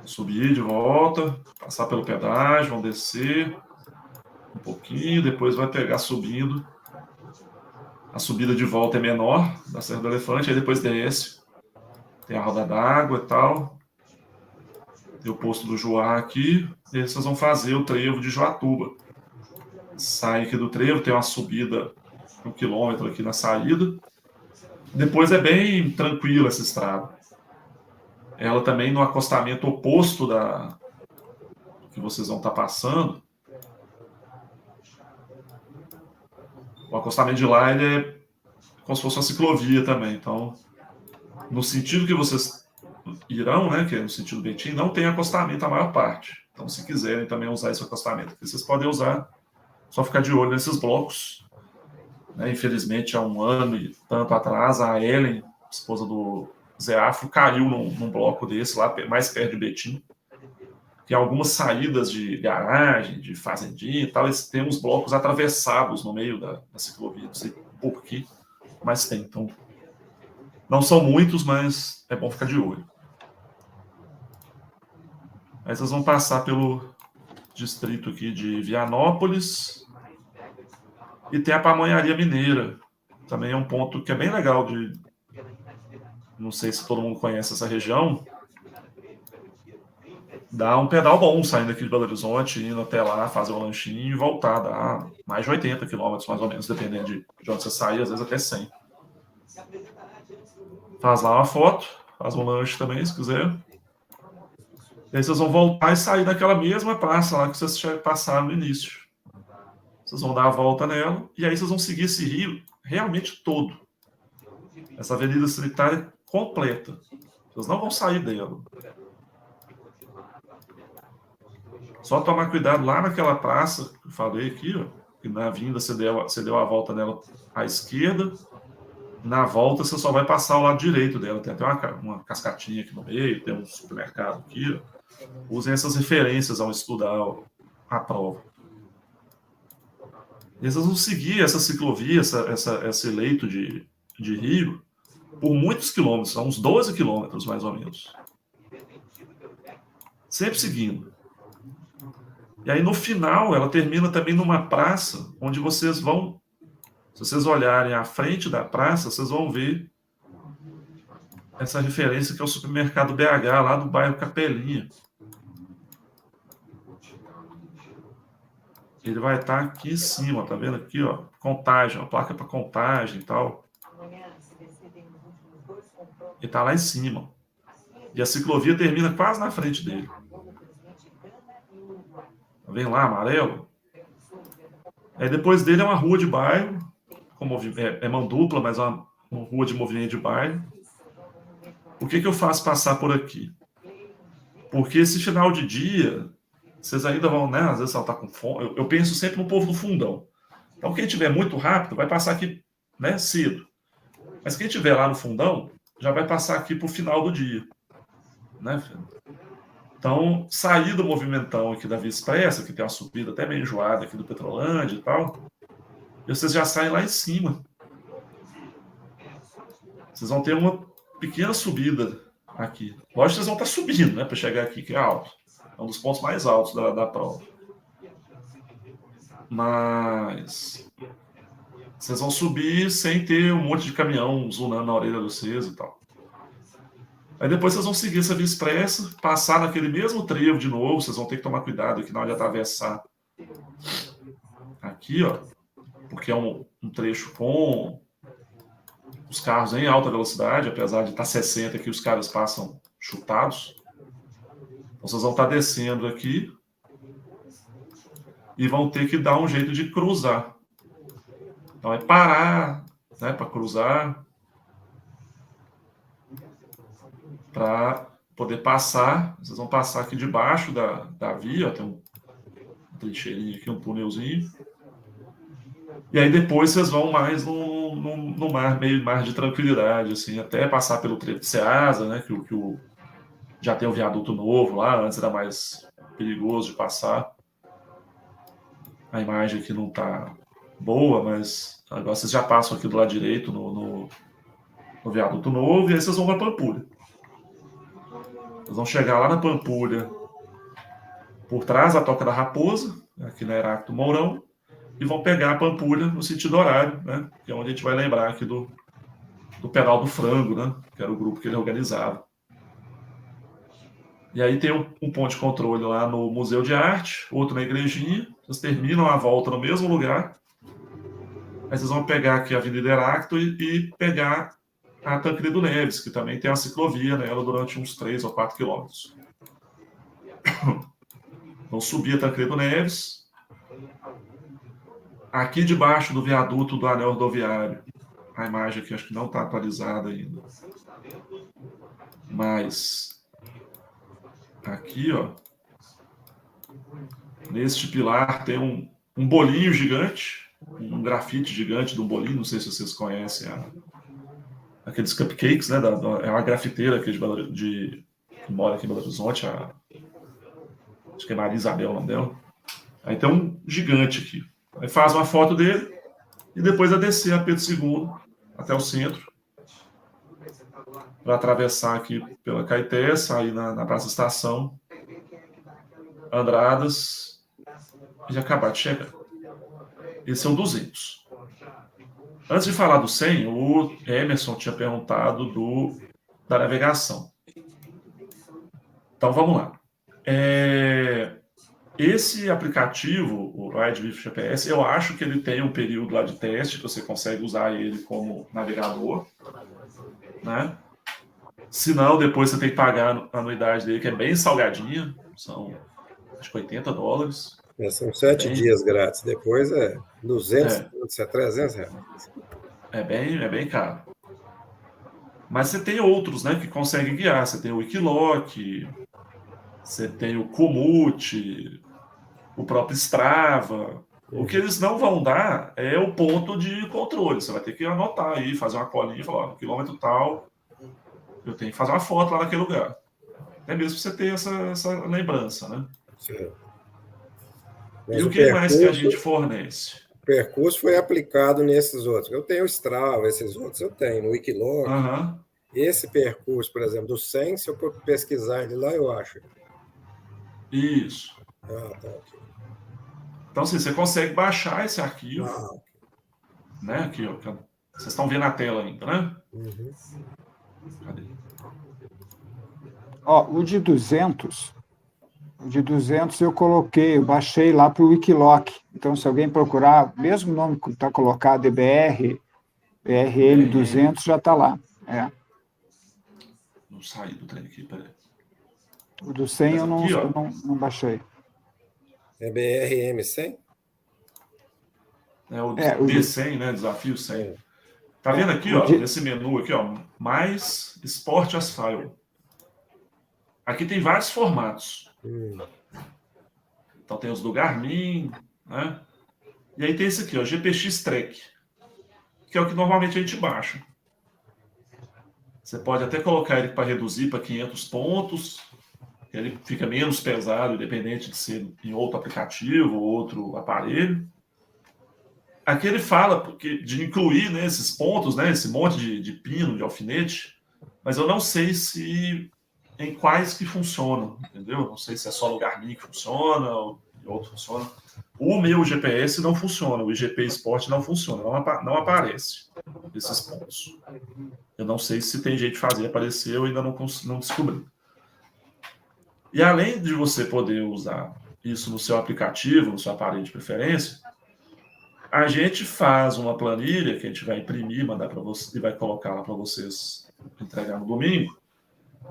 Subir de volta. Passar pelo pedágio, vão descer um pouquinho. Depois vai pegar subindo. A subida de volta é menor da Serra do Elefante. Aí depois desce. Tem a roda d'água e tal. Tem o posto do Joá aqui. E aí vocês vão fazer o trevo de Joatuba. Sai aqui do trevo, tem uma subida 1 quilômetro aqui na saída. Depois é bem tranquila essa estrada. Ela também no acostamento oposto da que vocês vão estar passando. O acostamento de lá ele é como se fosse uma ciclovia também. Então, no sentido que vocês irão, né, que é no sentido Betim, não tem acostamento a maior parte. Então, se quiserem também usar esse acostamento, vocês podem usar. Só ficar de olho nesses blocos. Né? Infelizmente, há um ano e tanto atrás, a Ellen, esposa do Zé Afro, caiu num bloco desse, lá mais perto de Betim. Tem algumas saídas de garagem, de fazendinha e tal, eles têm uns blocos atravessados no meio da ciclovia. Não sei por quê, mas tem. Então, não são muitos, mas é bom ficar de olho. Aí vocês vão passar pelo distrito aqui de Vianópolis. E tem a Pamonharia Mineira. Também é um ponto que é bem legal de... Não sei se todo mundo conhece essa região. Dá um pedal bom saindo aqui de Belo Horizonte, indo até lá, fazer um lanchinho e voltar. Dá mais de 80 quilômetros, mais ou menos, dependendo de onde você sair, às vezes até 100. Faz lá uma foto, faz um lanche também, se quiser. E aí vocês vão voltar e sair daquela mesma praça lá que vocês passaram no início. Vocês vão dar a volta nela, e aí vocês vão seguir esse rio realmente todo. Essa avenida sanitária completa. Vocês não vão sair dela. Só tomar cuidado lá naquela praça que eu falei aqui, ó, que na vinda você deu a volta nela à esquerda. Na volta você só vai passar ao lado direito dela. Tem até uma cascatinha aqui no meio, tem um supermercado aqui. Ó. Usem essas referências ao estudar a prova. E vocês vão seguir essa ciclovia, esse leito de rio, por muitos quilômetros, uns 12 quilômetros mais ou menos. Sempre seguindo. E aí no final ela termina também numa praça onde vocês vão, se vocês olharem à frente da praça, vocês vão ver essa referência que é o supermercado BH lá do bairro Capelinha. Ele vai estar aqui em cima, tá vendo aqui, ó, Contagem, a placa para Contagem e tal. Ele tá lá em cima. E a ciclovia termina quase na frente dele. Vem lá, amarelo. Aí depois dele é uma rua de bairro, é mão dupla, mas é uma rua de movimento de bairro. Por que eu faço passar por aqui? Porque esse final de dia, vocês ainda vão, né? Às vezes ela tá com fome. Eu penso sempre no povo do fundão. Então, quem tiver muito rápido vai passar aqui, né, cedo. Mas quem tiver lá no fundão já vai passar aqui pro final do dia, né, filho? Então, sair do movimentão aqui da Via Expressa, que tem uma subida até meio enjoada aqui do Petrolândia e tal, e vocês já saem lá em cima. vocês vão ter uma pequena subida aqui. Lógico que vocês vão estar subindo, né, para chegar aqui, que é alto. É um dos pontos mais altos da prova. Mas vocês vão subir sem ter um monte de caminhão zonando na orelha de vocês e tal. Aí depois vocês vão seguir essa via expressa, passar naquele mesmo trevo de novo. Vocês vão ter que tomar cuidado aqui na hora de atravessar. Aqui, ó, porque é um trecho com os carros em alta velocidade, apesar de estar 60 aqui, os caras passam chutados. Então vocês vão estar descendo aqui e vão ter que dar um jeito de cruzar. Então é parar, né, para cruzar, para poder passar. Vocês vão passar aqui debaixo da via, ó, tem uma trincheirinha aqui, um túnelzinho. E aí depois vocês vão mais no mar, meio mar de tranquilidade, assim, até passar pelo trevo de Ceasa, né, que já tem o viaduto novo lá, antes era mais perigoso de passar. A imagem aqui não está boa, mas agora vocês já passam aqui do lado direito no viaduto novo, e aí vocês vão para Pampulha. Vocês vão chegar lá na Pampulha, por trás da Toca da Raposa, aqui na Heráclito Mourão, e vão pegar a Pampulha no sentido horário, né? Que é onde a gente vai lembrar aqui do Pedal do Frango, né? Que era o grupo que ele organizava. E aí tem um ponto de controle lá no Museu de Arte, outro na Igrejinha. Vocês terminam a volta no mesmo lugar. Aí vocês vão pegar aqui a Avenida Heráclito e pegar a Tancredo Neves, que também tem uma ciclovia nela durante uns 3 ou 4 quilômetros. Vão subir a Tancredo Neves. Aqui debaixo do viaduto do anel rodoviário, a imagem aqui acho que não está atualizada ainda. Mas aqui, ó, neste pilar tem um bolinho gigante, um grafite gigante de um bolinho, não sei se vocês conhecem aqueles cupcakes, né? É uma grafiteira aqui que mora aqui em Belo Horizonte, acho que é Maria Isabel o nome dela. Aí tem um gigante aqui. Aí faz uma foto dele e depois a descer a Pedro II até o centro para atravessar aqui pela Caeté, sair na Praça Estação, Andradas e acabar de chegar. Esse é o 200. Antes de falar do 100, o Emerson tinha perguntado da navegação. Então vamos lá. Esse aplicativo, o Ride with GPS, eu acho que ele tem um período lá de teste, que você consegue usar ele como navegador, né? Se não, depois você tem que pagar a anuidade dele, que é bem salgadinha, são acho que $80. São 7 dias grátis, depois é 200, é 300 reais. É bem caro. Mas você tem outros, né, que conseguem guiar. Você tem o Wikiloc, você tem o Komoot, o próprio Strava. O que eles não vão dar é o ponto de controle. Você vai ter que anotar aí, fazer uma colinha e falar, no quilômetro tal, eu tenho que fazer uma foto lá naquele lugar. É mesmo pra você ter essa lembrança, né? Sim. E o que mais que a gente fornece? O percurso foi aplicado nesses outros. Eu tenho o Strava, esses outros eu tenho, no Wikiloc. Esse percurso, por exemplo, do 100, se eu pesquisar ele lá, eu acho. Isso. Tá aqui. Então, assim, você consegue baixar esse arquivo. Né? Aqui, ó. Vocês estão vendo a tela ainda, né? Uhum. Cadê? Ó, o de 200 eu coloquei, eu baixei lá para o Wikiloc. Então, se alguém procurar, mesmo nome que está colocado, BRL 200, já está lá. Não saí do trem aqui, peraí. O do 100 eu não baixei. É BRM100? É o D100, né? Desafio 100. Tá vendo aqui, ó, nesse menu aqui, ó, mais Sport Asphalt. Aqui tem vários formatos. Então tem os do Garmin, né? E aí tem esse aqui, ó, GPX Trek, que é o que normalmente a gente baixa. Você pode até colocar ele para reduzir para 500 pontos, ele fica menos pesado, independente de ser em outro aplicativo ou outro aparelho. aqui ele fala de incluir, né, esses pontos, né, esse monte de pino, de alfinete, mas eu não sei se em quais que funcionam, entendeu? Não sei se é só no Garmin que funciona ou outro funciona. O meu GPS não funciona, o IGP Sport não funciona, não aparece esses pontos. Eu não sei se tem jeito de fazer aparecer, eu ainda não descobri. E além de você poder usar isso no seu aplicativo, no seu aparelho de preferência, a gente faz uma planilha que a gente vai imprimir, mandar para você e vai colocar lá para vocês entregar no domingo,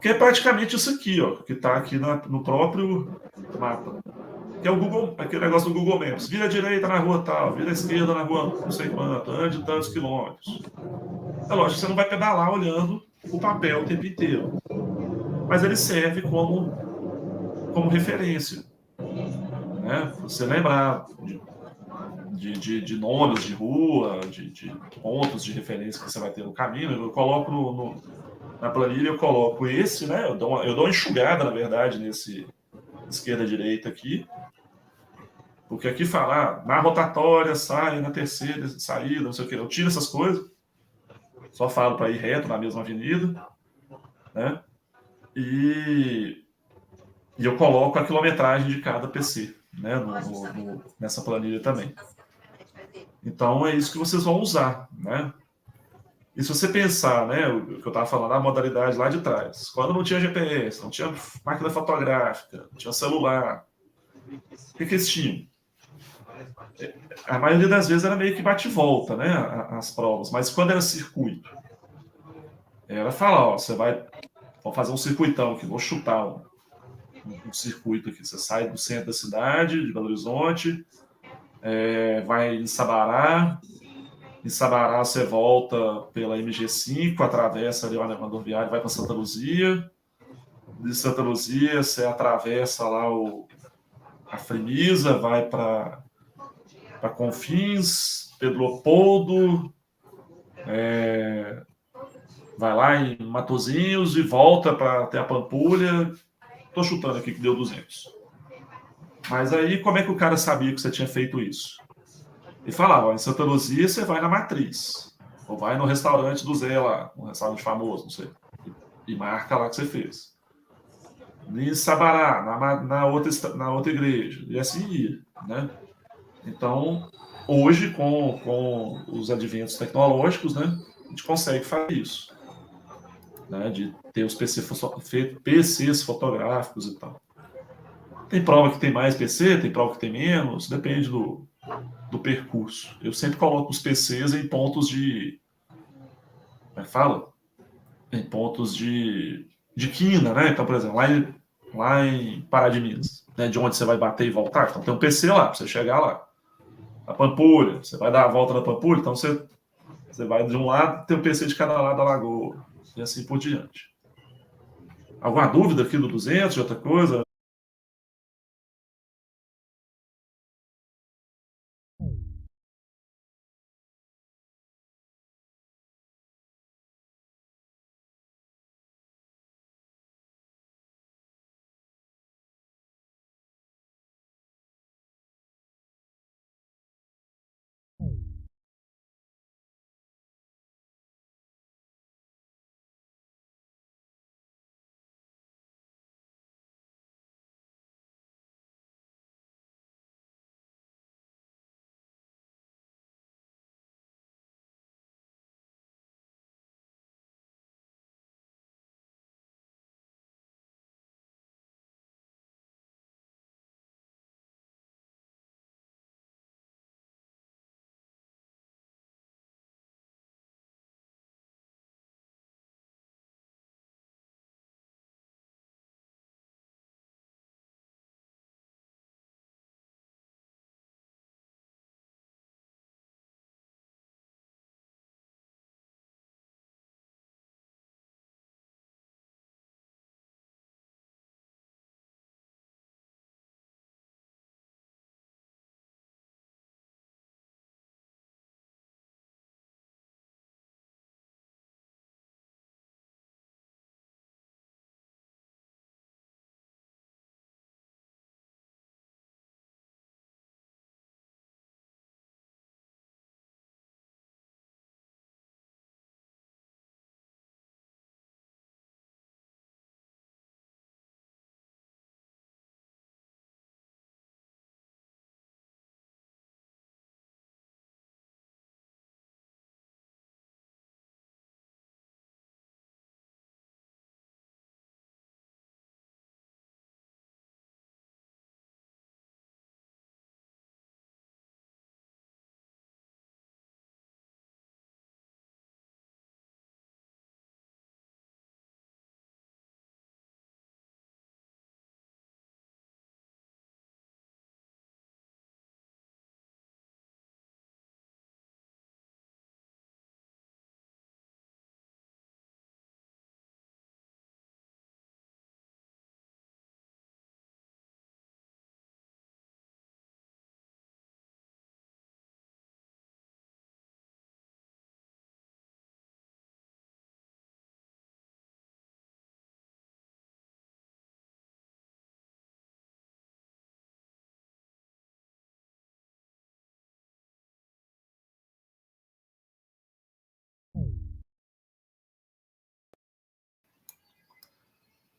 que é praticamente isso aqui, ó, que está aqui no próprio mapa. Que é o Google, aquele negócio do Google Maps. Vira à direita na rua tal, vira à esquerda na rua não sei quanto, ande tantos quilômetros. É lógico que você não vai pedalar olhando o papel o tempo inteiro. Mas ele serve como referência. Né? Você lembrar de nomes de rua, de pontos de referência que você vai ter no caminho. Eu coloco na planilha, eu coloco esse, né? Eu dou uma enxugada, na verdade, nesse esquerda-direita aqui. Porque aqui fala, na rotatória, sai na terceira saída, não sei o que. Eu tiro essas coisas, só falo para ir reto na mesma avenida, né? E eu coloco a quilometragem de cada PC, né? Nessa planilha também. Então é isso que vocês vão usar, né? E se você pensar, né, o que eu estava falando, a modalidade lá de trás, quando não tinha GPS, não tinha máquina fotográfica, não tinha celular, o que eles tinham? A maioria das vezes era meio que bate-volta, né, as provas, mas quando era circuito, era falar, ó, vou fazer um circuitão aqui, vou chutar um circuito aqui, você sai do centro da cidade, de Belo Horizonte, vai em Sabará, você volta pela MG5, atravessa ali o anel rodoviário, vai para Santa Luzia. De Santa Luzia, você atravessa lá a Fremisa, vai para Confins, Pedro Leopoldo, vai lá em Matozinhos e volta para até a Pampulha. Estou chutando aqui que deu 200. Mas aí, como é que o cara sabia que você tinha feito isso? Ele falava, ó, em Santa Luzia você vai na Matriz, ou vai no restaurante do Zé lá, um restaurante famoso, não sei, e marca lá que você fez. Em Sabará, na outra igreja, e assim ia, né? Então, hoje, com os adventos tecnológicos, né, a gente consegue fazer isso, né, de ter os PCs fotográficos e tal. Tem prova que tem mais PC, tem prova que tem menos, depende do percurso. Eu sempre coloco os PCs em pontos como é que fala? Em pontos de quina, né? Então, por exemplo, lá em Pará de Minas, né, de onde você vai bater e voltar, então tem um PC lá, para você chegar lá. A Pampulha, você vai dar a volta na Pampulha, então você vai de um lado, tem um PC de cada lado da lagoa, e assim por diante. Alguma dúvida aqui do 200, de outra coisa?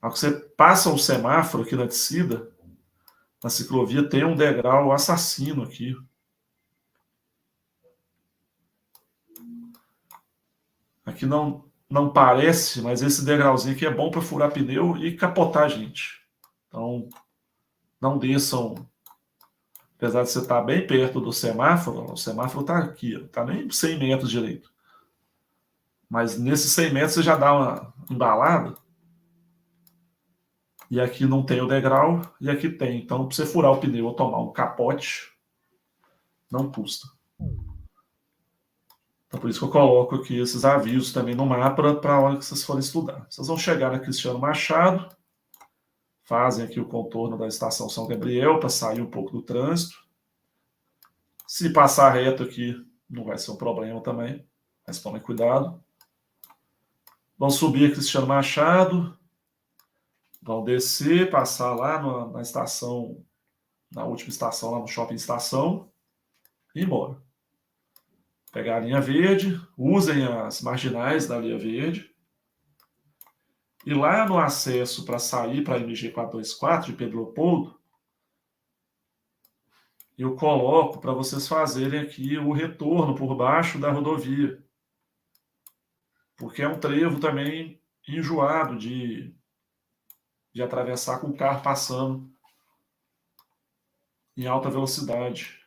Ao que você passa o semáforo aqui na descida, na ciclovia tem um degrau assassino aqui. Aqui não parece, mas esse degrauzinho aqui é bom para furar pneu e capotar, gente. Então, não desçam. Apesar de você estar bem perto do semáforo, o semáforo está aqui, está nem 100 metros direito. Mas nesses 100 metros você já dá uma embalada. E aqui não tem o degrau, e aqui tem. Então, para você furar o pneu ou tomar um capote, não custa. Então, por isso que eu coloco aqui esses avisos também no mapa para a hora que vocês forem estudar. Vocês vão chegar na Cristiano Machado, fazem aqui o contorno da Estação São Gabriel para sair um pouco do trânsito. Se passar reto aqui, não vai ser um problema também, mas tomem cuidado. Vão subir a Cristiano Machado, vão descer, passar lá na estação, na última estação, lá no Shopping Estação, e ir embora. Pegar a linha verde, usem as marginais da linha verde. E lá no acesso para sair para a MG 424 de Pedro Leopoldo, eu coloco para vocês fazerem aqui o retorno por baixo da rodovia. Porque é um trevo também enjoado de atravessar com o carro passando em alta velocidade.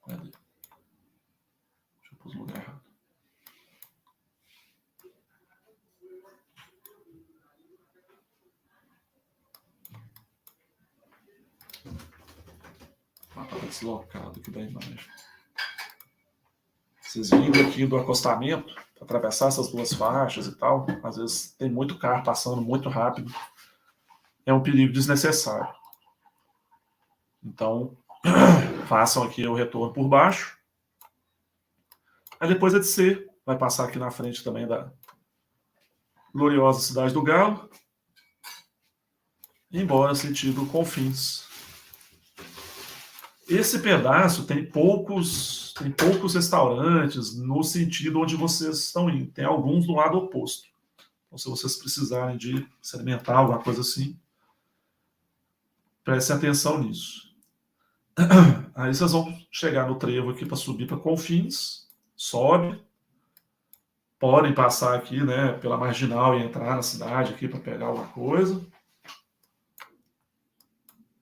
Cadê? Deixa eu pôr no lugar errado. Estava deslocado aqui da imagem. Vocês vindo aqui do acostamento, para atravessar essas duas faixas e tal, às vezes tem muito carro passando muito rápido. É um perigo desnecessário. Então, façam aqui o retorno por baixo. Aí depois é descer, vai passar aqui na frente também da gloriosa Cidade do Galo. E embora sentido Confins. Esse pedaço tem poucos restaurantes no sentido onde vocês estão indo. Tem alguns no lado oposto. Então, se vocês precisarem de se alimentar, alguma coisa assim, prestem atenção nisso. Aí vocês vão chegar no trevo aqui para subir para Confins, sobe, podem passar aqui, né, pela marginal e entrar na cidade aqui para pegar alguma coisa.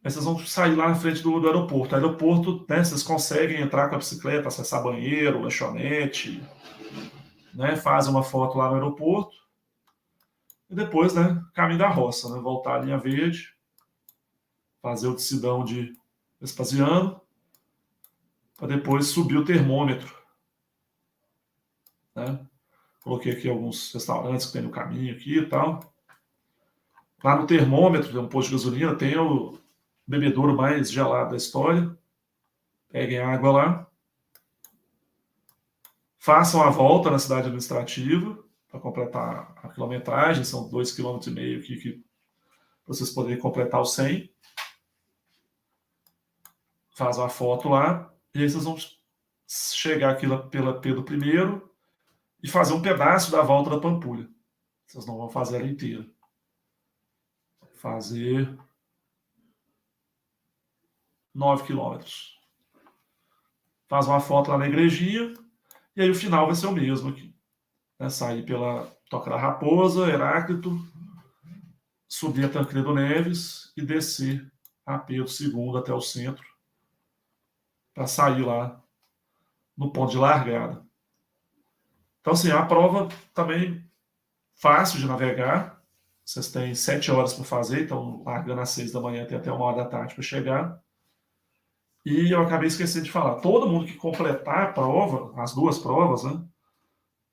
Aí vocês vão sair lá na frente do aeroporto. O aeroporto, né, vocês conseguem entrar com a bicicleta, acessar banheiro, lanchonete, né, fazem uma foto lá no aeroporto. E depois, né, caminho da roça, né, voltar à linha verde, fazer o decidão de Vespasiano, para depois subir o termômetro. Né? Coloquei aqui alguns restaurantes que tem no caminho aqui e tal. Lá no termômetro, tem um posto de gasolina, tem o bebedouro mais gelado da história. Peguem água lá. Façam a volta na cidade administrativa para completar a quilometragem. São 2,5 km aqui que vocês poderem completar os 100. Fazem a foto lá. E aí vocês vão chegar aqui pela Pedro I e fazer um pedaço da volta da Pampulha. Vocês não vão fazer ela inteira. Fazer 9 quilômetros. Faz uma foto lá na igrejinha e aí o final vai ser o mesmo aqui. Né? Sair pela Toca da Raposa, Heráclito, subir a Tancredo Neves e descer a Pedro II até o centro para sair lá no ponto de largada. Então, assim, a prova também fácil de navegar. Vocês têm 7 horas para fazer, então largando às 6 da manhã tem até 1 hora da tarde para chegar. E eu acabei esquecendo de falar, todo mundo que completar a prova, as duas provas, né,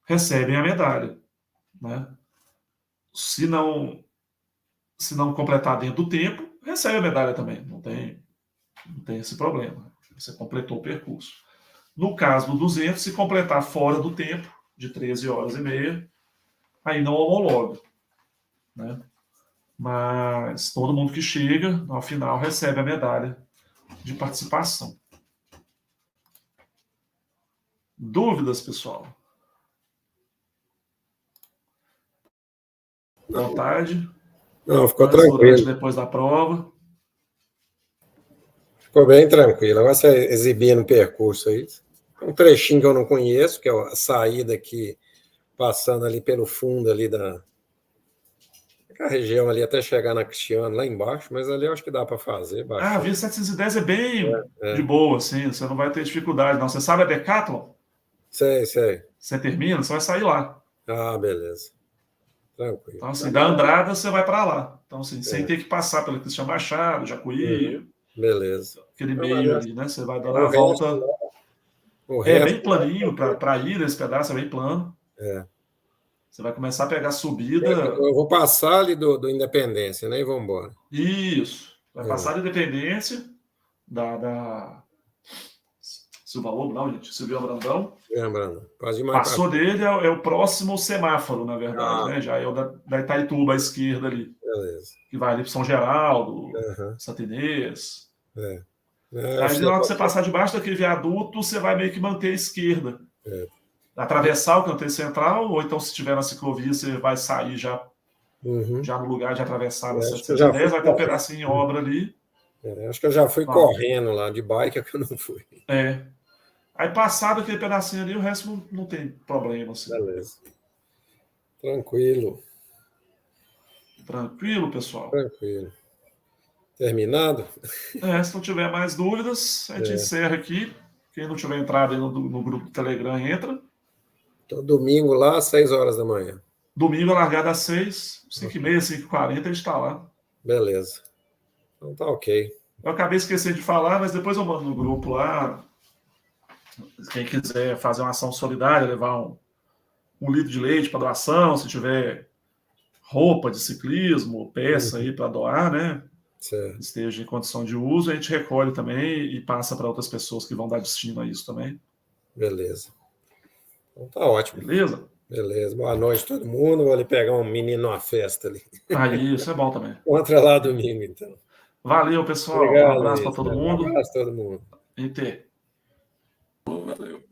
recebem a medalha. Né? Se não completar dentro do tempo, recebe a medalha também. Não tem esse problema. Você completou o percurso. No caso do 200, se completar fora do tempo, de 13 horas e meia, aí não homologa. Né? Mas todo mundo que chega, ao final, recebe a medalha de participação. Dúvidas, pessoal? Boa tarde. Não, ficou Mas durante, tranquilo. depois da prova. Ficou bem tranquilo. Agora você exibindo o percurso aí. Um trechinho que eu não conheço, que é a saída aqui, passando ali pelo fundo ali da região ali até chegar na Cristiano, lá embaixo, mas ali eu acho que dá para fazer. Ah, a Baixando. Via 710 é bem de É. boa, assim. Você não vai ter dificuldade, não. Você sabe a Decathlon? Sei, sei. Você termina, você vai sair lá. Ah, beleza. Tranquilo. Então, assim, da Andrada você vai para lá. Então, assim, sem É. ter que passar pelo Cristian Machado, Jacuí, Beleza. aquele Não, meio mas ali, né? Você vai dando o a resto, volta. o É bem resto planinho para ir nesse pedaço, é bem plano. é. Você vai começar a pegar subida. Eu vou passar ali do Independência, né? E vamos embora. Isso. Vai É. passar a Independência da Silva Lobo, não, gente. Silvio Brandão. Lembrando, pode ir mais para Passou dele é o próximo semáforo, na verdade, né? Já é o da Itaituba à esquerda ali, beleza. que vai ali para São Geraldo, Uhum. Santa Inês. É. Aí, na hora que você passar debaixo daquele viaduto, você vai meio que manter a esquerda. É. Atravessar o canteiro central, ou então, se estiver na ciclovia, você vai sair já Uhum. no lugar de atravessar na Acho que eu já 710, vai ter um fui. pedacinho em obra ali. Acho que eu já fui Ó. correndo lá de bike, é que eu não fui. É. Aí, passado aquele pedacinho ali, o resto não tem problema. Assim. Beleza. Tranquilo. Tranquilo, pessoal? Tranquilo. Terminado? Se não tiver mais dúvidas, a gente encerra aqui. Quem não tiver entrado aí no grupo do Telegram, entra. Então, domingo lá, às 6 horas da manhã. Domingo, a largada às 6, 5h30, 5h40, a gente está lá. Beleza. Então tá ok. Eu acabei esquecendo de falar, mas depois eu mando no grupo lá. Quem quiser fazer uma ação solidária, levar um litro de leite para doação, se tiver roupa de ciclismo, peça aí para doar, né? Certo. Esteja em condição de uso, a gente recolhe também e passa para outras pessoas que vão dar destino a isso também. Beleza. Então tá ótimo. Beleza? Beleza. Boa noite, todo mundo. Vou ali pegar um menino numa festa ali. Aí, isso é bom também. Contra lá domingo, então. Valeu, pessoal. Obrigado, Um abraço para Luiz. todo Um mundo. abraço a todo mundo. E ter. Valeu.